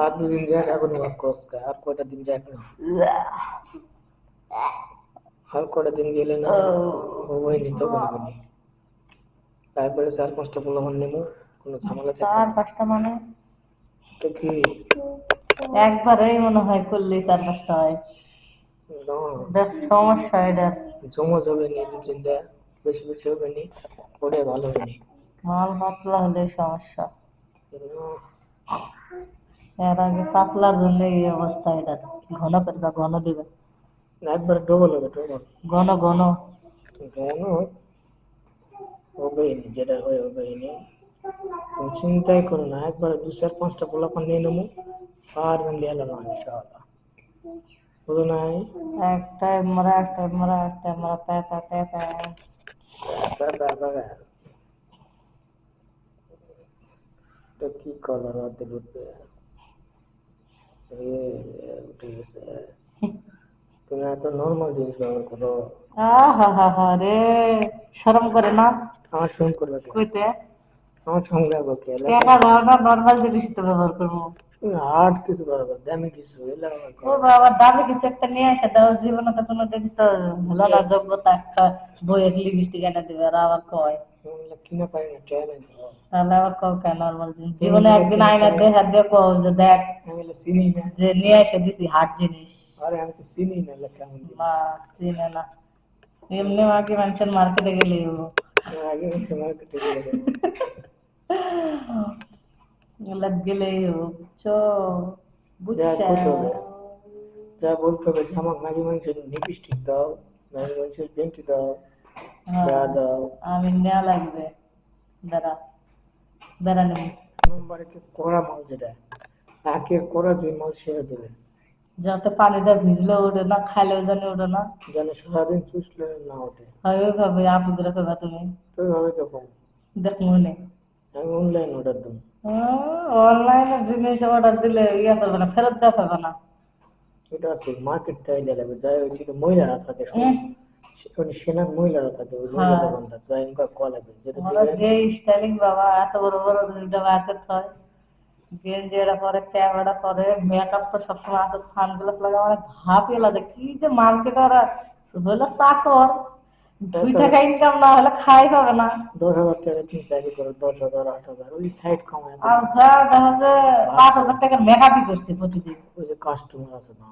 আর 2 দিন যাক এখন ওয়াক ক্রস আর কয়টা দিন যাক না আর কয়টা দিন গেলে না হবই নি তো বলবি তারপরে 4-5টা পোলাপান নেবো কোনো ঝামেলা থাকবে না 4-5টা মানে তো কি একবারেই মনে হয় করলেই 4-5টা হয় না এটা সমস্যা এটা জমা যাবে নি 2-3টা বেশি বেশি হবে নি ওটাই ভালো হবে নি মাল পাতলা হলে সমস্যা না, এর আগে পাতলার জন্য এই অবস্থা এটা ঘন করবা ঘন দিবে না একবার ডবল হবে ডবল ঘন ঘন ঘন হবেই নি যেটা হয় হবেই নি তুমি চিন্তাই করো না একবার 2-4-5টা পোলাপান নিয়ে নেবো আর জানলে এলো না ইনশাআল্লাহ বুঝো নাই একটা মরা প্যা প্যা প্যা প্যা এটা কি কালার হাতে উঠবে উঠে গেছে তুমি এত নর্মাল জিনিস ব্যবহার করো আহা রে শরম করে না আমার সঙ্গে করবে কে কইতে আমার সঙ্গে রাখবো কে টাকা দাও না নর্মাল জিনিস তো ব্যবহার করবো হার্ড কিছু ব্যবহার দামি কিছু এলে ব্যবহার ও করো বাবা দামি কিছু একটা নিয়ে আসে দাও জীবনে তো কোনোদিন তো হলো না যোগ্যতা একটা বইয়ের লিপস্টিক এনে দিবে আর আবার কয় কিনা পাই না ট্রাই নাই তো তাহলে আবার কও কেন নর্মাল জিনিস তুমি জীবনে যেটা একদিন কিনা আয়না পাই দেখা দিয়ে কও যে দেখ আমি বলে চিনি না যে নিয়ে এসে দিছি হার্ড জিনিস আরে আমি তো চিনি না কেমন না জিনিস চিনে না এমনি আগে মানুষের মার্কেটে গেলে আগে হচ্ছে মার্কেটে গেলে लग गए हो चो যা বুঝছা করতে হবে যা বলতে হবে যে আমার নারী মানুষের লিপস্টিক দাও নারী মানুষের পেন্টি দাও ব্রা দাও আমি নেওয়া লাগবে দাঁড়া দাঁড়া নেই নম্বরে কি কড়া মাল যেটা একের কড়া যে মাল সেটা দেবে যাতে পানিটা ভিজলেও ওঠে না খাইলেও জানি ওঠে না যেন সারাদিন চুষলে না ওঠে হয় ওইভাবে আপুদের খাবা তুমি তো ভাবে তখন দেখ মনে আমি অনলাইন অর্ডার দেবো অনলাইনে জিনিস অর্ডার দিলে ইয়ে করবে না ফেরত দেওয়া পাবে না এটা ঠিক মার্কেট চাইলে লাগবে যাই ওই থেকে মহিলারা থাকে ওই সেনার মহিলারা থাকে ওই মহিলা হ্যাঁ দোকানদার যাই ওকে কল লাগবে যেটা ওরা দিবে যে স্টাইলিং বাবা এত বড় বড় দুইটা বার করতে হয় গেঞ্জি এটা পরে ক্যামেরা পরে মেকআপ তো সবসময় আছে সানগ্লাস লাগা মানে ভাবই লাগে কি যে মার্কেটে ওরা হলো চাকর 2 টাকা ইনকাম না হলে খাই পাবে না 10,000 টাকা তুমি চাকরি করো 10,000 8,000 ওই সাইড কামাই আছে আর যা দেখা যায় 5,000 টাকার মেকআপই করছে প্রতিদিন ওই যে কাস্টমার আছে না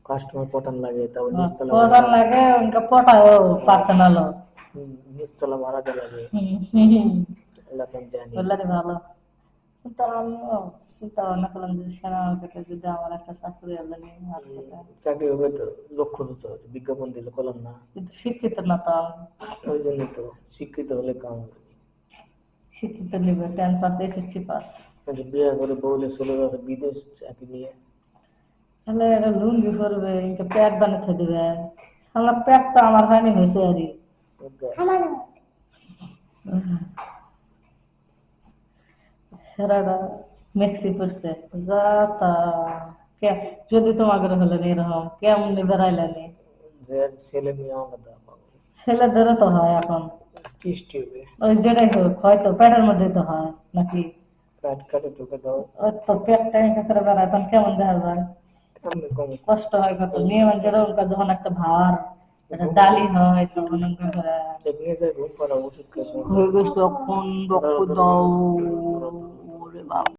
কাস্টমার পটান লাগে তারপর নিচতলা পটার লাগে উনকা পটাও পার্সোনাল নিচতলা ভাড়া দেওয়া লাগে এগুলা তো আমি জানি বললারে ভালো কিন্তু আমিও চিন্তা ভাবনা করলাম যে সেনা মার্কেটে যদি আমার একটা চাকরি হলে মার্কেটে চাকরি হবে তো লক্ষ্য তো স্যার বিজ্ঞাপন দিলে করলাম না কিন্তু শিক্ষিত না তো আমি ওই জন্য তো শিক্ষিত হলে কাম হবে শিক্ষিত নিবে 10 পাস এসএসসি পাস ওই যে বিয়ে করে বউলে চলে যাবে বিদেশ চাকরি নিয়ে তাহলে এটা লুঙ্গি পরবে ইনকে প্যাট বানাতে দিবে আমার প্যাট তো আমার হয়নি হয়েছে আরই সেরাটা মেক্সি পরছে যা তা কে যদি তোমাকে হলো এরকম কেমন বেড়াইলেনি যে ছেলে মেয়ে আলাদা পাবে ছেলেদেরও তো হয় এখন টেস্টি হবে ওই যেটাই হোক হয়তো পেটের মধ্যে তো হয় নাকি কাট কাটে ঢুকে দাও ওই তো পেটটা এঁকে করে বেড়ায় তখন কেমন দেখা যায় কেমনে কম কষ্ট হয় কত মেয়ে মানুষের ওনকা যখন একটা ভার একটা ডালি হয় তখন ওনকা করে নিয়ে যায় ঘুম পাড়া ওষুধ খেয়ে হয়ে গেছে এখন রক্ত দাও